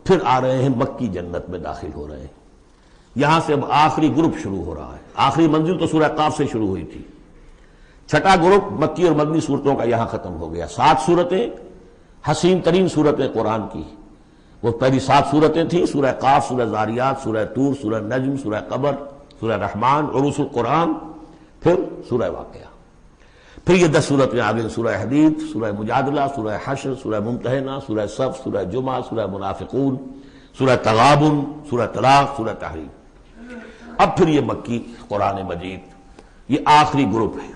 پھر آ رہے ہیں مکی جنت میں داخل ہو رہے ہیں. یہاں سے اب آخری گروپ شروع ہو رہا ہے. آخری منزل تو سورہ قاف سے شروع ہوئی تھی. چھٹا گروپ مکی اور مدنی صورتوں کا یہاں ختم ہو گیا. 7 صورتیں، حسین ترین صورتیں قرآن کی. وہ پہلی 7 صورتیں تھیں، سورہ قاف، سورہ ذاریات، سورہ طور، سورہ نجم، سورہ قمر، سورہ رحمان، عروس القرآن، پھر سورہ واقعہ. پھر یہ 10 صورتیں آگے، سورہ حدید، سورہ مجادلہ، سورہ حشر، سورہ ممتحنہ، سورہ صف، سورہ جمعہ، سورہ منافقون، سورہ تغابن، سورہ طلاق، سورہ تحریم. اب پھر یہ مکی قرآن مجید، یہ آخری گروپ ہے.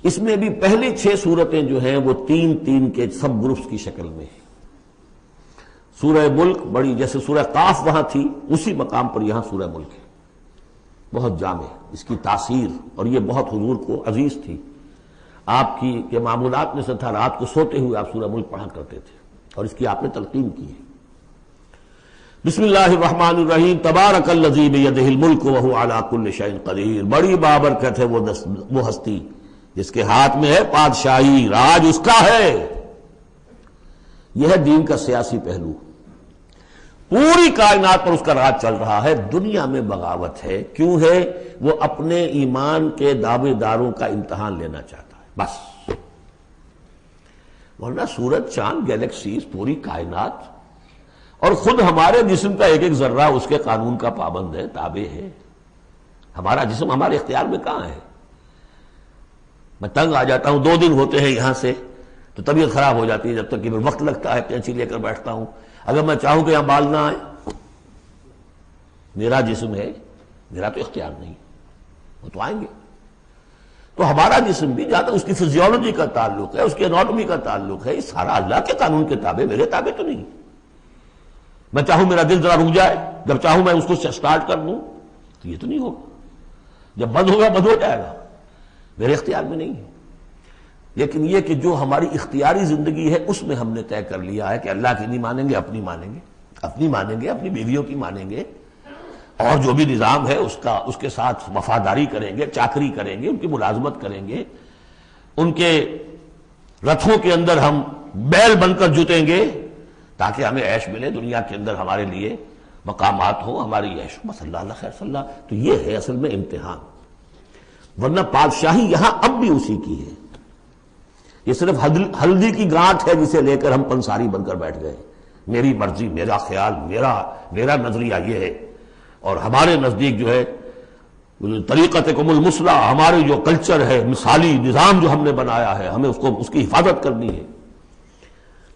اس میں بھی پہلی 6 صورتیں جو ہیں وہ 3 کے سب گروپس کی شکل میں ہیں. سورہ ملک بڑی، جیسے سورہ قاف وہاں تھی اسی مقام پر یہاں سورہ ملک ہے. بہت جامع اس کی تاثیر، اور یہ بہت حضور کو عزیز تھی. آپ کی یہ معمولات میں سے تھا، رات کو سوتے ہوئے آپ سورہ ملک پڑھا کرتے تھے، اور اس کی آپ نے تلقین کی ہے. بسم اللہ الرحمن الرحیم. تبارک الذی بیدہ الملک وہو علی کل شیء قدیر. بڑی بابرکت ہے وہ ہستی جس کے ہاتھ میں ہے بادشاہی، راج اس کا ہے. یہ ہے دین کا سیاسی پہلو. پوری کائنات پر اس کا راج چل رہا ہے. دنیا میں بغاوت ہے. کیوں ہے؟ وہ اپنے ایمان کے دعوے داروں کا امتحان لینا چاہتا ہے بس. ورنہ سورج، چاند، گیلیکسیز، پوری کائنات اور خود ہمارے جسم کا ایک ایک ذرہ اس کے قانون کا پابند ہے، تابع ہے. ہمارا جسم ہمارے اختیار میں کہاں ہے؟ میں تنگ آ جاتا ہوں، 2 دن ہوتے ہیں یہاں سے تو طبیعت خراب ہو جاتی ہے، جب تک کہ پھر وقت لگتا ہے کینچی لے کر بیٹھتا ہوں. اگر میں چاہوں کہ یہاں بال نہ آئے، میرا جسم ہے، میرا تو اختیار نہیں، وہ تو آئیں گے. تو ہمارا جسم بھی جہاں تک اس کی فزیولوجی کا تعلق ہے، اس کی اناٹومی کا تعلق ہے، یہ سارا اللہ کے قانون کے تابع، میرے تابع تو نہیں. میں چاہوں میرا دل ذرا رک جائے، جب چاہوں میں اس کو سٹارٹ کر دوں تو یہ تو نہیں ہوگا. جب بند ہوگا بند ہو جائے گا، میرے اختیار میں نہیں ہے. لیکن یہ کہ جو ہماری اختیاری زندگی ہے اس میں ہم نے طے کر لیا ہے کہ اللہ کی نہیں مانیں گے، اپنی مانیں گے، اپنی مانیں گے، اپنی بیویوں کی مانیں گے، اور جو بھی نظام ہے اس کے ساتھ وفاداری کریں گے، چاکری کریں گے، ان کی ملازمت کریں گے، ان کے رتھوں کے اندر ہم بیل بن کر جتیں گے تاکہ ہمیں عیش ملے، دنیا کے اندر ہمارے لیے مقامات ہوں، ہماری عیش ہو. بس اللہ خیر صلی اللہ. تو یہ ہے اصل میں امتحان. ورنہ بادشاہی یہاں اب بھی اسی کی ہے. یہ صرف ہلدی کی گانٹھ ہے جسے لے کر ہم پنساری بن کر بیٹھ گئے. میری مرضی، میرا خیال، میرا نظریہ یہ ہے. اور ہمارے نزدیک جو ہے طریقتکم المثلی، ہمارے جو کلچر ہے، مثالی نظام جو ہم نے بنایا ہے، ہمیں اس کی حفاظت کرنی ہے.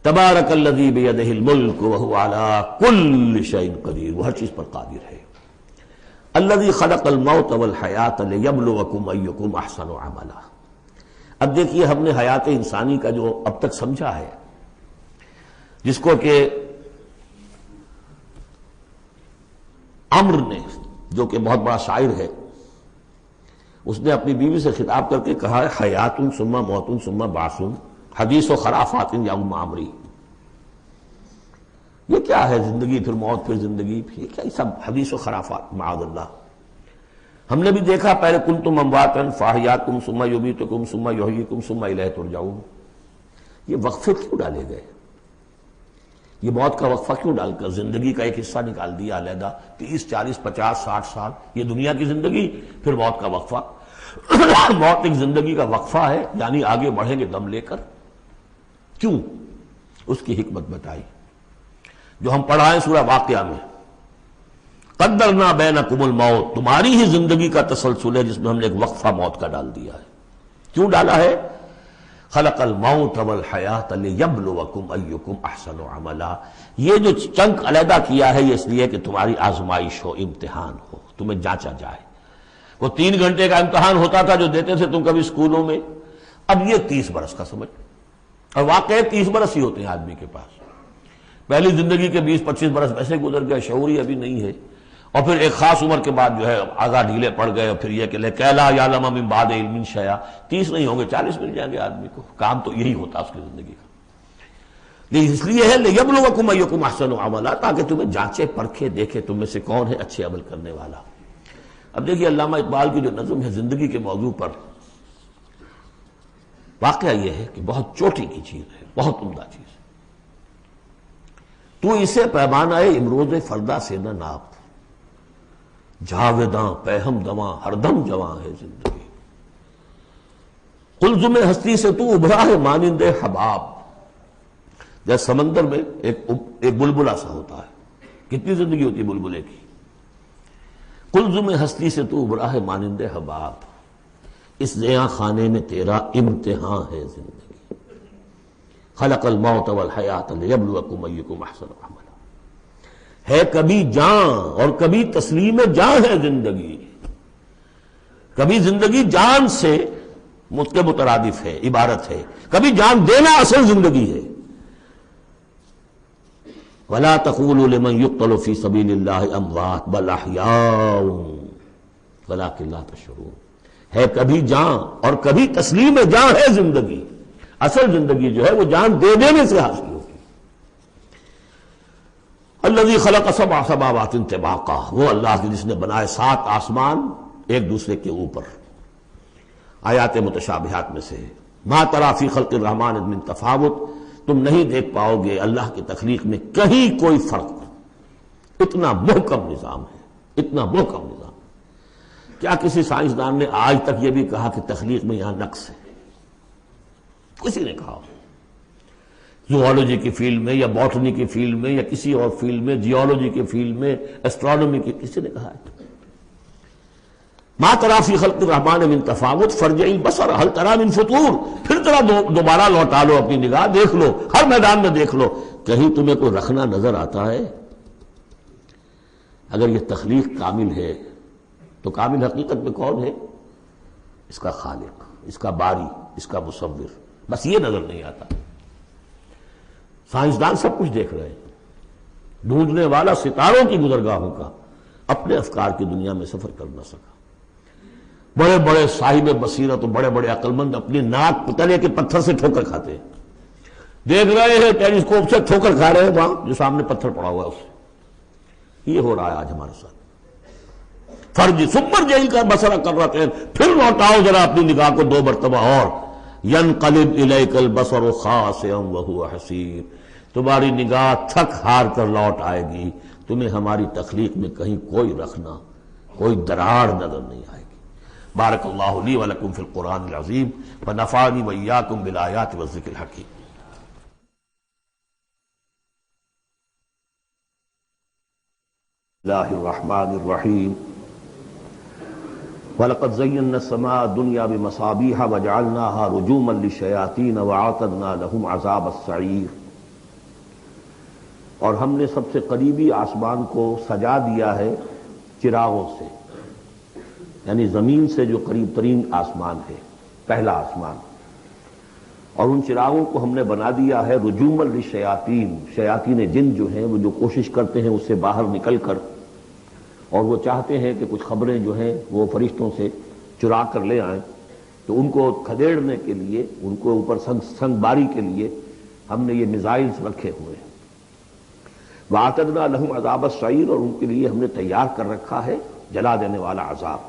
تبارک الذی بیدہ الملک وہو علی کل شیء قدیر. وہ ہر چیز پر قادر ہے. الذی خلق الموت والحیاۃ لیبلوکم ایکم احسن عملا. اب دیکھیے ہم نے حیات انسانی کا جو اب تک سمجھا ہے، جس کو کہ عمر نے، جو کہ بہت بڑا شاعر ہے، اس نے اپنی بیوی سے خطاب کر کے کہا ہے حیات ثم موت ثم بعث حدیث و خرافات یا ام عمری. یہ کیا ہے؟ زندگی پھر موت پھر زندگی، پھر کیا یہ سب حدیث و خرافات معاذ اللہ. ہم نے بھی دیکھا پہلے کنتم امواتا فاحیاکم ثم یمیتکم ثم یحییکم ثم الیہ ترجعون. یہ وقفے کیوں ڈالے گئے؟ یہ موت کا وقفہ کیوں ڈال کر زندگی کا ایک حصہ نکال دیا علیحدہ؟ 30 40 50 60 سال یہ دنیا کی زندگی، پھر موت کا وقفہ. موت ایک زندگی کا وقفہ ہے، یعنی آگے بڑھیں گے دم لے کر. کیوں؟ اس کی حکمت بتائی جو ہم پڑھائیں سورہ واقعہ میں. قدرنا بینکم الموت، تمہاری ہی زندگی کا تسلسل ہے جس میں ہم نے ایک وقفہ موت کا ڈال دیا ہے. کیوں ڈالا ہے؟ خلق الموت والحیاۃ لیبلوکم ایکم احسن عملا. یہ جو چنک علیحدہ کیا ہے یہ اس لیے کہ تمہاری آزمائش ہو، امتحان ہو، تمہیں جانچا جائے. وہ 3 گھنٹے کا امتحان ہوتا تھا جو دیتے تھے تم کبھی اسکولوں میں، اب یہ 30 برس کا سمجھ. اور واقعی 30 برس ہی ہوتے ہیں آدمی کے پاس. پہلی زندگی کے 20-25 برس ویسے گزر گئے، شعوری ابھی نہیں ہے، اور پھر ایک خاص عمر کے بعد جو ہے آگاہ ڈھیلے پڑ گئے، اور پھر یہ کہ لا یعلم من بعد علم شیئا. 30 نہیں ہوں گے 40 مل جائیں گے آدمی کو. کام تو یہی ہوتا اس کی زندگی کا. یہ اس لیے ہے لیبلوکم ایکم احسن عملا، تاکہ تمہیں جانچے پرکھے دیکھے تم میں سے کون ہے اچھے عمل کرنے والا. اب دیکھیے علامہ اقبال کی جو نظم ہے زندگی کے موضوع پر، واقعہ یہ ہے کہ بہت چوٹی کی چیز ہے، بہت عمدہ چیز. تو اسے پیمانہ امروز فردہ سے نہ ناپ، جاویداں پہم دواں ہر دم جواں ہے زندگی، قلزم ہستی سے تو ابھرا ہے مانند حباب۔ جیسے سمندر میں ایک بلبلا سا ہوتا ہے، کتنی زندگی ہوتی ہے بلبلے کی، قلزم ہستی سے تو ابھرا ہے مانند حباب، اس زیاں خانے میں تیرا امتحان ہے زندگی، خلق الموت والحیات لیبلوکم ایکم احسن عملا۔ ہے کبھی جاں اور کبھی تسلیم جاں ہے زندگی، کبھی زندگی جان سے مترادف ہے، عبارت ہے، کبھی جان دینا اصل زندگی ہے۔ وَلَا تَقُولُوا لِمَنْ يُقْتَلُ فِي سَبِيلِ اللَّهِ أَمْوَاتٌ بَلْ أَحْيَاءٌ وَلَٰكِن لَا تَشْعُرُونَ۔ ہے کبھی جان اور کبھی تسلیم جان ہے زندگی، اصل زندگی جو ہے وہ جان دے دینے سے حاصل ہوگی۔ الذی خلق سبع سماوات طباقا، وہ اللہ جس نے بنائے 7 آسمان ایک دوسرے کے اوپر۔ آیات متشابہات میں سے ہے، ما تری فی خلق الرحمن من تفاوت، تم نہیں دیکھ پاؤ گے اللہ کی تخلیق میں کہیں کوئی فرق، اتنا محکم نظام ہے، اتنا محکم نظام۔ کیا کسی سائنسدان نے آج تک یہ بھی کہا کہ تخلیق میں یہاں نقص ہے؟ کسی نے کہا؟ زوالوجی کی فیلڈ میں یا باٹنی کی فیلڈ میں یا کسی اور فیلڈ میں، جیولوجی کی فیلڈ میں، ایسٹرونومی کی، کسی نے کہا ہے؟ ما تری فی خلق الرحمن من تفاوت فارجع البصر هل تری من فطور، پھر ذرا دوبارہ لوٹا لو اپنی نگاہ، دیکھ لو، ہر میدان میں دیکھ لو، کہیں تمہیں کوئی رکھنا نظر آتا ہے؟ اگر یہ تخلیق کامل ہے تو کامل حقیقت میں کون ہے؟ اس کا خالق، اس کا باری، اس کا مصور، بس یہ نظر نہیں آتا۔ سائنسدان سب کچھ دیکھ رہے ہیں، ڈھونڈنے والا ستاروں کی گزرگاہوں کا اپنے افکار کی دنیا میں سفر کر نہ سکا۔ بڑے بڑے صاحب بصیرت و بڑے بڑے عقل مند اپنی ناک پتلے کے پتھر سے ٹھوکر کھاتے ہیں، دیکھ رہے ہیں ٹیلیسکوپ سے ٹھوکر کھا رہے ہیں وہاں جو سامنے پتھر پڑا ہوا ہے اس سے۔ یہ ہو رہا ہے آج ہمارے ساتھ۔ فرج سپر جیل کا بسرا کر رہتے ہیں، پھر لوٹاؤ ذرا اپنی نگاہ کو 2 مرتبہ اور، ینقلب الیک البصر خاسئا وہو حسیر، تمہاری نگاہ تھک ہار کر لوٹ آئے گی، تمہیں ہماری تخلیق میں کہیں کوئی رکھنا، کوئی دراڑ نظر نہیں آئے گی۔ بارک اللہ لی ولکم فی القرآن العظیم ونفعنی وإیاکم بالآیات والذکر الحکیم۔ اللہ الرحمن الرحیم۔ وَلَقَدْ زَيَّنَّا السَّمَاءَ الدُّنْيَا بِمَصَابِيحَ وَجَعَلْنَاهَا رُجُومًا لِلشَّيَاطِينَ وَأَعْتَدْنَا لَهُمْ عَذَابَ السَّعِيرِ۔ اور ہم نے سب سے قریبی آسمان کو سجا دیا ہے چراغوں سے، یعنی زمین سے جو قریب ترین آسمان ہے، پہلا آسمان، اور ان چراغوں کو ہم نے بنا دیا ہے رجوما للشیاطین، شیاطین جن جو ہیں وہ جو کوشش کرتے ہیں اس سے باہر نکل کر، اور وہ چاہتے ہیں کہ کچھ خبریں جو ہیں وہ فرشتوں سے چرا کر لے آئیں، تو ان کو کھدیڑنے کے لیے، ان کو اوپر سنگ باری کے لیے ہم نے یہ میزائلز رکھے ہوئے ہیں۔ وَأَعْتَدْنَا لَهُمْ عَذَابَ السَّعِيرِ، اور ان کے لیے ہم نے تیار کر رکھا ہے جلا دینے والا عذاب۔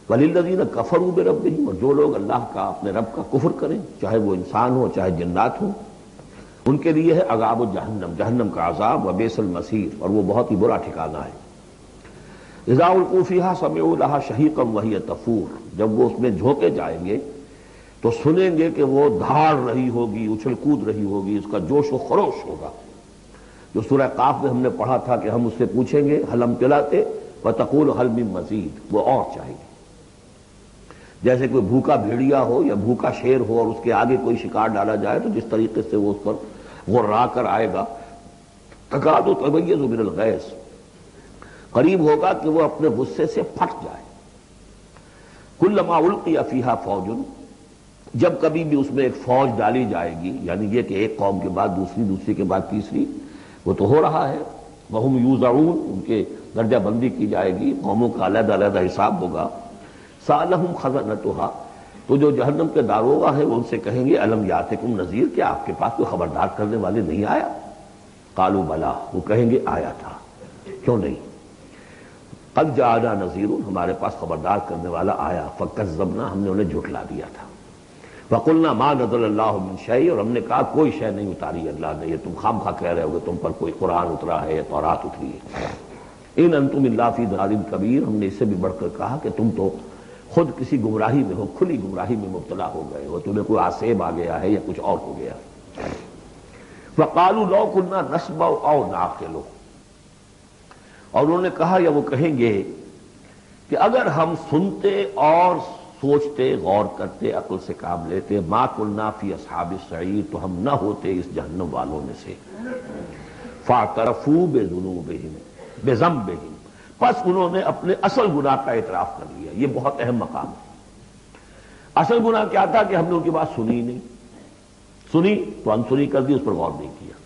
وَلِلَّذِينَ كَفَرُوا بِرَبِّهِمْ، اور جو لوگ اللہ کا، اپنے رب کا کفر کریں، چاہے وہ انسان ہو چاہے جنات ہوں، ان کے لیے ہے عذاب جہنم، جہنم کا عذاب، وبئس المصیر، اور وہ بہت ہی برا ٹھکانہ ہے۔ اذا القوا فیہا سمعوا لہا شہیقا وہی تفور، جب وہ اس میں جھونکے جائیں گے تو سنیں گے کہ وہ دھاڑ رہی ہوگی، اچھل کود رہی ہوگی، اس کا جوش و خروش ہوگا۔ جو سورہ قاف میں ہم نے پڑھا تھا کہ ہم اس سے پوچھیں گے حل امتلاتے وتقول حل من مزید، وہ اور چاہیے۔ جیسے کوئی بھوکا بھیڑیا ہو یا بھوکا شیر ہو اور اس کے آگے کوئی شکار ڈالا جائے تو جس طریقے سے وہ اس پر غرا کر آئے گا، تکاد تمیز من الغیظ، قریب ہوگا کہ وہ اپنے غصے سے پھٹ جائے۔ کلما القی فیہا فوج، جب کبھی بھی اس میں ایک فوج ڈالی جائے گی، یعنی یہ کہ ایک قوم کے بعد دوسری، دوسری کے بعد تیسری، وہ تو ہو رہا ہے، وہم یوزعون، ان کے درجہ بندی کی جائے گی، قوموں کا علیحدہ علیحدہ حساب ہوگا۔ سألہم خزنتہا، تو جو جہنم کے داروغہ ہیں وہ ان سے کہیں گے الم یاتکم نذیر، کیا آپ کے پاس کوئی خبردار کرنے والے نہیں آیا؟ قالوا بلا، وہ کہیں گے آیا تھا، کیوں نہیں؟ قد جاءنا نذیر، ہمارے پاس خبردار کرنے والا آیا، فکذبنا، ہم نے انہیں جھٹلا دیا تھا۔ وَقُلْنَا مَا نَزَلَ اللَّهُ مِن شَيْءٍ، اور ہم نے کہا کوئی شے نہیں اتاری اللہ نے، یہ تم خام خواہ کہہ رہے ہو کہ تم پر کوئی قرآن اترا ہے یا تورات اتری ہے۔ ان انتم الا فی ضلال کبیر، ہم نے اس سے بھی بڑھ کر کہا کہ تم تو خود کسی گمراہی میں ہو، کھلی گمراہی میں مبتلا ہو گئے ہو، تمہیں کوئی آسیب آ گیا ہے یا کچھ اور ہو گیا۔ وَقَالُوا لَوْ كُنَّا نَسْمَعُ أَوْ نَعْقِلُ، اور انہوں نے کہا یا وہ کہیں گے کہ اگر ہم سنتے اور سوچتے، غور کرتے، عقل سے کام لیتے، ما كُنَّا فِي أَصْحَابِ السَّعِيرِ، تو ہم نہ ہوتے اس جہنم والوں میں سے۔ فَاعْتَرَفُوا بِذُنُوبِهِمْ بِذَنبِهِمْ، پس انہوں نے اپنے اصل گناہ کا اعتراف کر لیا۔ یہ بہت اہم مقام ہے۔ اصل گناہ کیا تھا کہ ہم نے ان کی بات سنی نہیں، سنی تو انسنی کر دی، اس پر غور نہیں کیا۔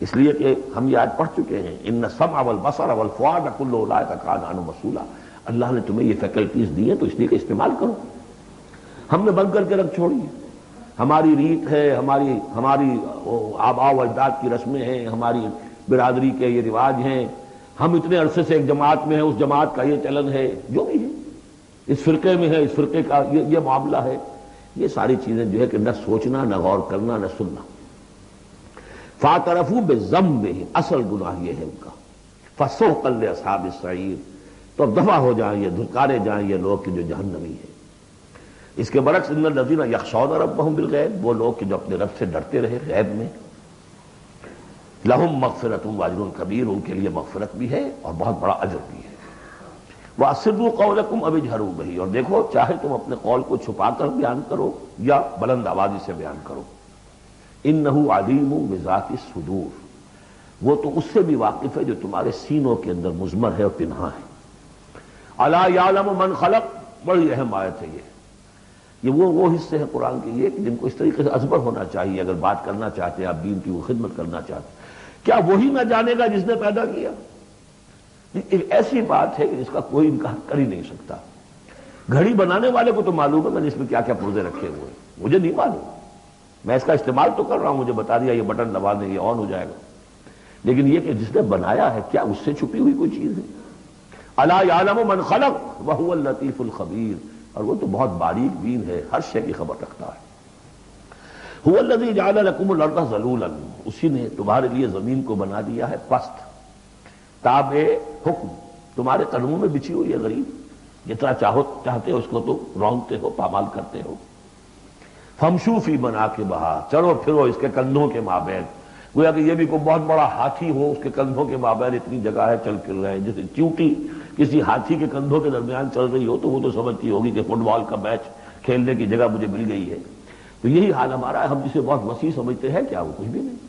اس لیے کہ ہم یہ آج پڑھ چکے ہیں، ان السمع والبصر والفؤاد کل اولئک کان عنہ مسئولا، اللہ نے تمہیں یہ فیکلٹیز دی ہیں تو اس لیے کہ استعمال کرو۔ ہم نے بند کر کے رکھ چھوڑی ہے۔ ہماری ریت ہے، ہماری آباء و اجداد کی رسمیں ہیں، ہماری برادری کے یہ رواج ہیں، ہم اتنے عرصے سے ایک جماعت میں ہیں، اس جماعت کا یہ چلن ہے، جو بھی ہے، اس فرقے میں ہے، اس فرقے کا یہ معاملہ ہے۔ یہ ساری چیزیں جو ہے کہ نہ سوچنا، نہ غور کرنا، نہ سننا۔ فَاعْتَرَفُوا بِذَنبِهِمْ، اصل گناہ یہ ہے ان کا۔ فَسُحْقًا لِّأَصْحَابِ السَّعِيرِ، تو اب دفع ہو جائیں یہ، دھتکارے جائیں یہ لوگ کہ جو جہنمی ہیں۔ اس کے برعکس ان الذین یخشون ربهم بالغیب، وہ لوگ کہ جو اپنے رب سے ڈرتے رہے غیب میں، لہم مغفرۃ واجر کبیر، ان کے لیے مغفرت بھی ہے اور بہت بڑا اجر بھی ہے۔ وَأَسِرُّوا قَوْلَكُمْ أَوِ اجْهَرُوا بِهِ، اور دیکھو چاہے تم اپنے قول کو چھپا کر بیان کرو یا بلند آوازی سے بیان کرو۔ إِنَّهُ عَلِيمٌ بِذَاتِ الصُّدُورِ، وہ تو اس سے بھی واقف ہے جو تمہارے سینوں کے اندر مضمر ہے اور پنہاں ہے۔ أَلَا يَعْلَمُ مَنْ خَلَقَ، بڑی اہم آیت ہے یہ وہ حصے ہیں قرآن کے یہ کہ جن کو اس طریقے سے ازبر ہونا چاہیے اگر بات کرنا چاہتے ہیں، آپ دین کی وہ خدمت کرنا چاہتے ہیں۔ کیا وہی نہ جانے گا جس نے پیدا کیا؟ ایک ایسی بات ہے کہ جس کا کوئی انکار کر ہی نہیں سکتا۔ گھڑی بنانے والے کو تو معلوم ہے میں نے اس میں کیا کیا پرزے رکھے ہوئے ہیں، مجھے نہیں معلوم، میں اس کا استعمال تو کر رہا ہوں، مجھے بتا دیا یہ بٹن دبا دیں یہ آن ہو جائے گا، لیکن یہ کہ جس نے بنایا ہے کیا اس سے چھپی ہوئی کوئی چیز ہے؟ الا یعلم من خلق وهو اللطیف الخبیر، اور وہ تو بہت باریک بین ہے، ہر شے کی خبر رکھتا ہے۔ هو الذی جعل لکم الارض ذلولا، اسی نے تمہارے لیے زمین کو بنا دیا ہے پست، تابع حکم، تمہارے قدموں میں بچھی ہوئی ہے غریب، جتنا چاہتے ہو اس کو تو رونگتے ہو، پامال کرتے ہو۔ فمشوا فی مناکبہا، چلو پھرو اس کے کندھوں کے مابین، گویا کہ یہ بھی کوئی بہت بڑا ہاتھی ہو، اس کے کندھوں کے مابین اتنی جگہ ہے، چل پھر رہے ہیں، جیسے چیونٹی کسی ہاتھی کے کندھوں کے درمیان چل رہی ہو تو وہ تو سمجھتی ہوگی کہ فٹ بال کا میچ کھیلنے کی جگہ مجھے مل گئی ہے۔ تو یہی حال ہمارا ہے، ہم جسے بہت وسیع سمجھتے ہیں کیا وہ کچھ بھی نہیں۔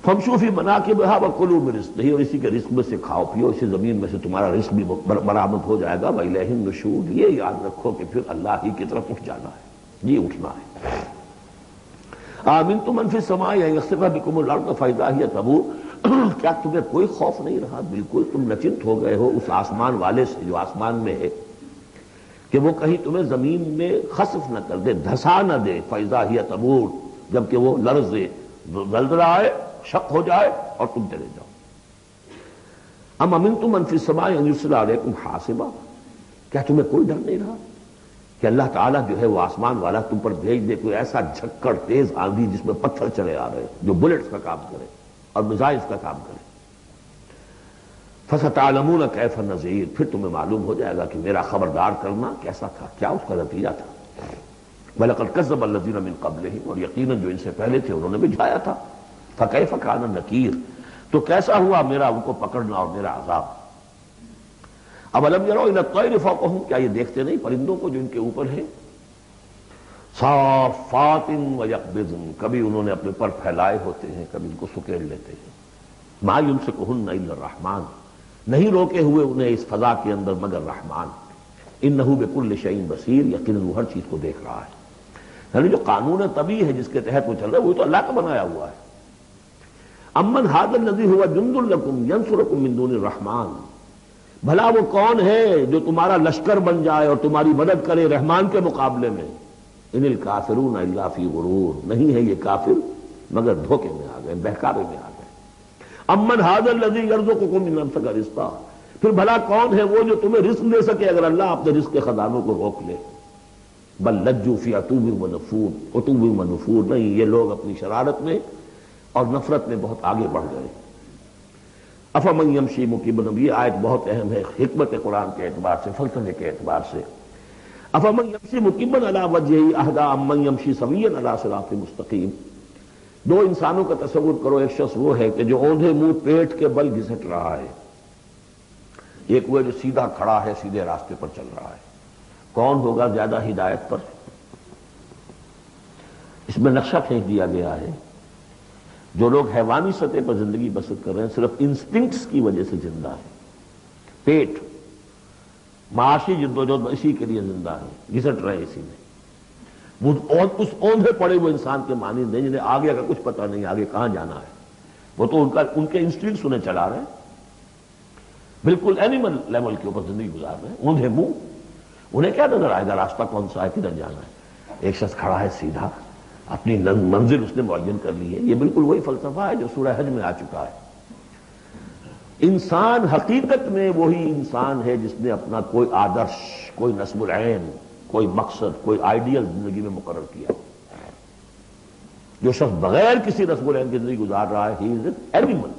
فمشوا فی مناکبہا وکلوا من رزقہ، اور اسی کے رزق میں سے کھاؤ پیو، اسی زمین میں سے تمہارا رزق بھی برآمد ہو جائے گا۔ وإلیہ النشور، یہ یاد رکھو کہ پھر اللہ ہی کی طرف اٹھ جانا ہے، جی اٹھنا ہے۔ آمنتم من فی السماء ان یخسف بکم الارض فاذا ہی تمور، کیا تمہیں کوئی خوف نہیں رہا؟ بالکل تم نچنت ہو گئے ہو اس آسمان والے سے جو آسمان میں ہے کہ وہ کہیں تمہیں زمین میں خسف نہ کر دے، دھسا نہ دے، فاذا ہی تمور، جبکہ وہ لرزے، زلزلہ آئے، شق ہو جائے اور تم چلے جاؤ۔ ام امنتم من فی السماء ان یرسل علیکم حاصبا، کیا تمہیں کوئی ڈر نہیں رہا کہ اللہ تعالیٰ جو ہے وہ آسمان والا تم پر بھیج دے کوئی ایسا جھکڑ تیز آندھی جس میں پتھر چلے آ رہے جو بلٹس کا کام کرے اور میزائلز کا کام کرے۔ فَسَتَعْلَمُونَ كَيْفَ النَّذِيرُ، پھر تمہیں معلوم ہو جائے گا کہ میرا خبردار کرنا کیسا تھا، کیا اس کا نتیجہ تھا۔ وَلَقَدْ كَذَّبَ الَّذِينَ مِن قَبْلِهِمْ، اور یقیناً جو ان سے پہلے تھے انہوں نے بھی جھایا تھا۔ فَكَيْفَ كَانَ نَكِيرٌ، تو کیسا ہوا میرا ان کو پکڑنا اور میرا عذاب۔ اَوَلَمْ يَرَوْا إِلَى الطَّيْرِ فَوْقَهُمْ، کیا یہ دیکھتے نہیں پرندوں کو جو ان کے اوپر ہیں؟ صافات ویقبضن، کبھی انہوں نے اپنے پر پھیلائے ہوتے ہیں، کبھی ان کو سکیڑ لیتے ہیں۔ ما یمسکہن الا الرحمن، نہیں روکے ہوئے انہیں اس فضا کے اندر مگر رحمان۔ انہ بکل شیء بصیر، یقیناً وہ ہر چیز کو دیکھ رہا ہے۔ یعنی جو قانون طبیعی ہے جس کے تحت وہ چل رہا ہے وہ تو اللہ کا بنایا ہوا ہے۔ امن ھذا الذی هو جند لکم ینصرکم من دون الرحمن، بھلا وہ کون ہے جو تمہارا لشکر بن جائے اور تمہاری مدد کرے رحمان کے مقابلے میں؟ ان الکافرون الا فی غرور، نہیں ہے یہ کافر مگر دھوکے میں آ گئے، بہکاوے میں آ گئے۔ امن ھذا الذی یرزقکم من امسک رزقا، پھر بھلا کون ہے وہ جو تمہیں رزق دے سکے اگر اللہ اپنے رزق کے خزانوں کو روک لے؟ بل لجوا فی عتوب و نفور، عتوب و نفور نہیں، یہ لوگ اپنی شرارت میں اور نفرت میں بہت آگے بڑھ گئے۔ افمن یمشی مکبا، یہ آیت بہت اہم ہے حکمت قرآن کے اعتبار سے، فلسفے کے اعتبار سے۔ افمن یمشی مکبا علی وجہہ اہدی امن یمشی سویا علی صراط مستقیم۔ دو انسانوں کا تصور کرو، ایک شخص وہ ہے کہ جو اوندھے منہ پیٹ کے بل گھسٹ رہا ہے، ایک وہ جو سیدھا کھڑا ہے، سیدھے راستے پر چل رہا ہے۔ کون ہوگا زیادہ ہدایت پر؟ اس میں نقشہ کھینچ دیا گیا ہے، جو لوگ حیوانی سطح پر زندگی بسر کر رہے ہیں صرف انسٹنکٹس کی وجہ سے زندہ ہے، پیٹ معاشی جدوجہد اسی کے لیے زندہ ہے، گھسٹ رہے اسی میں۔ وہ اس اوندھے پڑے وہ انسان کے معنی نہیں جنہیں آگے کا کچھ پتہ نہیں، آگے کہاں جانا ہے، وہ تو ان کے انسٹنکٹس انہیں چلا رہے ہیں، بالکل اینیمل لیول کے اوپر زندگی گزار رہے ہیں، اوندھے منہ۔ انہیں کیا نظر آئے گا راستہ کون سا ہے، کدھر جانا ہے؟ ایک شخص کھڑا ہے سیدھا، اپنی منزل اس نے معین کر لی ہے۔ یہ بالکل وہی فلسفہ ہے جو سورہ حج میں آ چکا ہے۔ انسان حقیقت میں وہی انسان ہے جس نے اپنا کوئی آدرش، کوئی نصب العین، کوئی مقصد، کوئی آئیڈیل زندگی میں مقرر کیا۔ جو شخص بغیر کسی نصب العین کی زندگی گزار رہا ہے، ہی از این اینیمل۔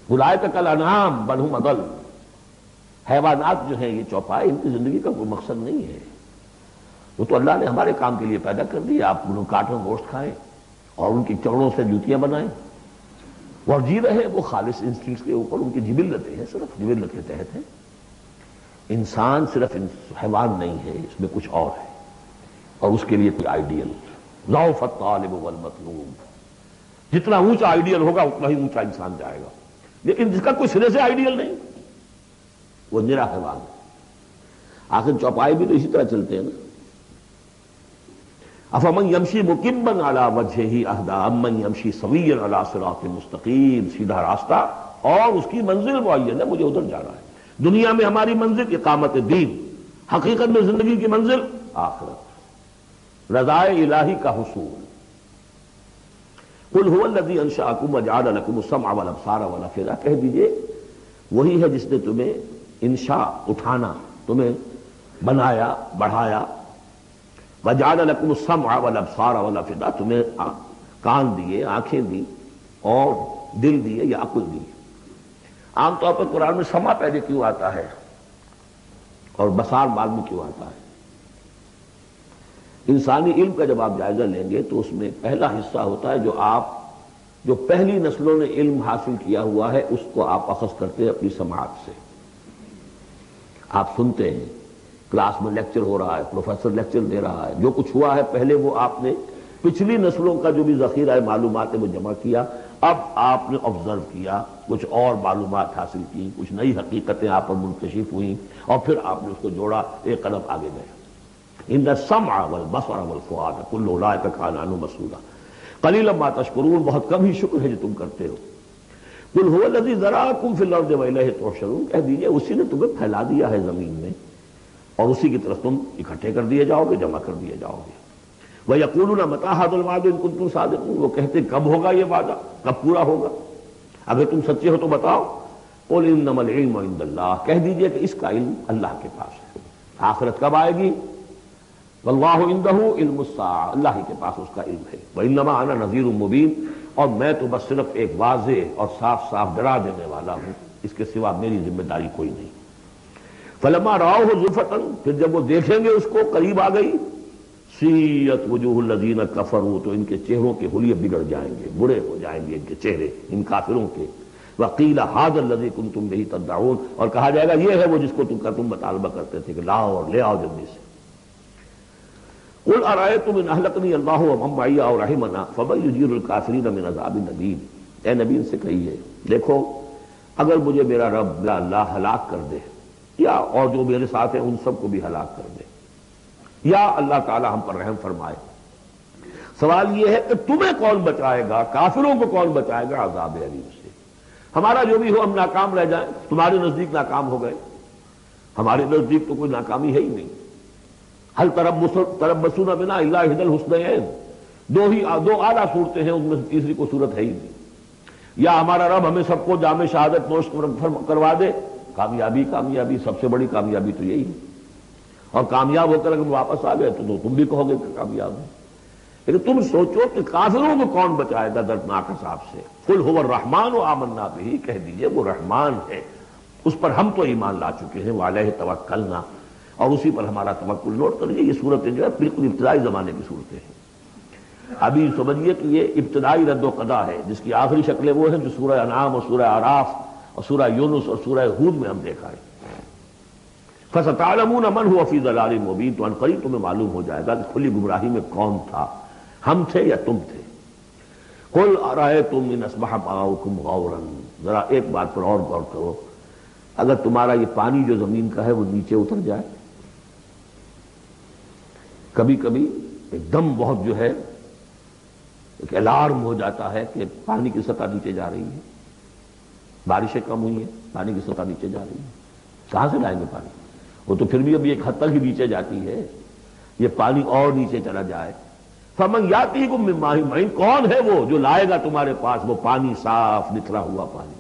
اولئک کالانعام بل ھم اضل۔ حیوانات جو ہیں یہ چوپائے، ان کی زندگی کا کوئی مقصد نہیں ہے۔ وہ تو اللہ نے ہمارے کام کے لیے پیدا کر دی، آپ انہوں کاٹوں گوشت کھائیں اور ان کی چمڑوں سے جوتیاں بنائیں اور جی رہے وہ خالص انسٹنکٹس کے اوپر، ان کی جبلتیں ہیں، صرف جبلت کے تحت ہیں۔ انسان صرف حیوان نہیں ہے، اس میں کچھ اور ہے، اور اس کے لیے کوئی آئیڈیل۔ ضعف الطالب والمطلوب، جتنا اونچا آئیڈیل ہوگا اتنا ہی اونچا انسان جائے گا، لیکن جس کا کوئی سرے سے آئیڈیل نہیں وہ نرا حیوان ہے۔ آخر چوپائے بھی تو اسی طرح چلتے ہیں نا۔ افمن یمشی مکبا علی وجہہ اہدی امن یمشی سویا علی صراط مستقیم، سیدھا راستہ اور اس کی منزل معین ہے، مجھے ادھر جانا ہے۔ دنیا میں ہماری منزل اقامت دین، حقیقت میں زندگی کی منزل آخرت، رضا الہی کا حصول۔ قل هو الذی انشأکم وجعل لکم السمع والابصار والافئدہ، کہہ دیجئے وہی ہے جس نے تمہیں انشاء اٹھانا، تمہیں بنایا، بڑھایا، وجعل لکم السمع والابصار والافئدہ، تمہیں کان دیے، آنکھیں دی اور دل دیے یا عقل دی۔ عام طور پر قرآن میں سمع پہلے کیوں آتا ہے اور بصار بعد میں کیوں آتا ہے؟ انسانی علم کا جب آپ جائزہ لیں گے تو اس میں پہلا حصہ ہوتا ہے جو پہلی نسلوں نے علم حاصل کیا ہوا ہے، اس کو آپ اخذ کرتے ہیں اپنی سماعت سے۔ آپ سنتے ہیں، کلاس میں لیکچر ہو رہا ہے، پروفیسر لیکچر دے رہا ہے، جو کچھ ہوا ہے پہلے وہ آپ نے پچھلی نسلوں کا جو بھی ذخیرہ معلومات ہے وہ جمع کیا، اب آپ نے آبزرو کیا، کچھ اور معلومات حاصل کی، کچھ نئی حقیقتیں آپ پر منکشف ہوئیں اور پھر آپ نے اس کو جوڑا، ایک قدم آگے گئے۔ ان السمع والبصر والفؤاد کل اولئک کان عنہ مسئولا قلیلا ما تشکرون، بہت کم ہی شکر ہے جو تم کرتے ہو۔ قل هو الذی ذرأکم فی الارض والیہ تحشرون، کہہ دیجئے اسی نے تمہیں پھیلا دیا ہے زمین میں اور اسی کی طرف تم اکٹھے کر دیے جاؤ گے، جمع کر دیے جاؤ گے۔ وَيَقُولُونَ مَتَىٰ هَٰذَا الْوَعْدُ إِن كُنتُمْ صَادِقِينَ، وہ کہتے کب ہوگا یہ وعدہ، کب پورا ہوگا، اگر تم سچے ہو تو بتاؤ۔ قُلْ إِنَّمَا الْعِلْمُ عِندَ اللَّهِ، کہہ دیجئے کہ اس کا علم اللہ کے پاس ہے۔ آخرت کب آئے گی؟ وَاللَّهُ عِندَهُ عِلْمُ السَّاعَةِ، اللہ ہی کے پاس اس کا علم ہے۔ وَإِنَّمَا أَنَا نَذِيرٌ مُّبِينٌ، اور میں تو بس صرف ایک واضح اور صاف صاف ڈرا دینے والا ہوں، اس کے سوا میری ذمہ داری کوئی نہیں۔ فَلَمَّا رَأَوْهُ زُلْفَةً، پھر جب وہ دیکھیں گے اس کو، قریب آ گئی، سیئت وجوہ الذین کفروا، تو ان کے چہروں کے حلیے بگڑ جائیں گے، برے ہو جائیں گے ان کے چہرے، ان کافروں کے۔ وقیل ھذا الذی کنتم بہ تدعون، اور کہا جائے گا یہ ہے وہ جس کو تم مطالبہ کرتے تھے کہ لاؤ اور لے آؤ جلدی سے۔ قل ارأیتم ان اہلکنی اللہ ومن معی او رحمنا فمن یجیر الکافرین من عذاب الیم، اے نبی ان سے کہیے دیکھو اگر مجھے میرا رب میرا اللہ ہلاک کر دے، یا اور جو میرے ساتھ ہیں ان سب کو بھی ہلاک کر دے، یا اللہ تعالی ہم پر رحم فرمائے، سوال یہ ہے کہ تمہیں کون بچائے گا، کافروں کو کون بچائے گا عذاب علیم سے؟ ہمارا جو بھی ہو ہم ناکام رہ جائیں، تمہارے نزدیک ناکام ہو گئے، ہمارے نزدیک تو کوئی ناکامی ہے ہی نہیں۔ ہل تربصون بنا الا احدی الحسنیین، دو اعلیٰ صورتیں ہیں، ان میں تیسری کوئی صورت ہے ہی نہیں۔ یا ہمارا رب ہمیں سب کو جام شہادت نوش کروا دے، کامیابی کامیابی، سب سے بڑی کامیابی تو یہی ہے، اور کامیاب ہو کر اگر واپس آ گئے تو تم بھی کہو گے کہ کامیاب ہے۔ لیکن تم سوچو کہ کافروں کو کون بچائے گا دردناک عذاب سے؟ قل هو الرحمن آمنا به، کہہ دیجئے وہ رحمان ہے، اس پر ہم تو ایمان لا چکے ہیں، وعلیہ توکلنا، اور اسی پر ہمارا توکل۔ نوٹ کر لیجیے یہ صورتیں جو ہے بالکل ابتدائی زمانے کی صورتیں ہیں۔ ابھی سمجھیے کہ یہ ابتدائی رد و قضا ہے، جس کی آخری شکلیں وہ ہیں جو سورہ انعام اور سورہ اعراف اور سورہ یونس اور سورہ ہود میں ہم دیکھا ہے۔ فَسَتَعْلَمُونَ مَنْ هُوَ فِي ضَلَالٍ مُبِينٍ، تو عنقریب تمہیں معلوم ہو جائے گا کہ کھلی گمراہی میں کون تھا، ہم تھے یا تم تھے۔ قُلْ أَرَأَيْتُمْ إِنْ أَصْبَحَ مَاؤُكُمْ غَوْرًا، ذرا ایک بات پر اور غور کرو، اگر تمہارا یہ پانی جو زمین کا ہے وہ نیچے اتر جائے، کبھی کبھی ایک دم بہت جو ہے ایک الارم ہو جاتا ہے کہ پانی کی سطح نیچے جا رہی ہے، بارشیں کم ہوئی ہیں، پانی کی سطح نیچے جا رہی ہے، کہاں سے لائیں گے پانی؟ وہ تو پھر بھی ابھی ایک حد تک ہی نیچے جاتی ہے، یہ پانی اور نیچے چلا جائے۔ فَمَنْ يَأْتِيكُم مِّن مَّاءٍ مَّعِينٍ، کون ہے وہ جو لائے گا تمہارے پاس وہ پانی، صاف نکھرا ہوا پانی؟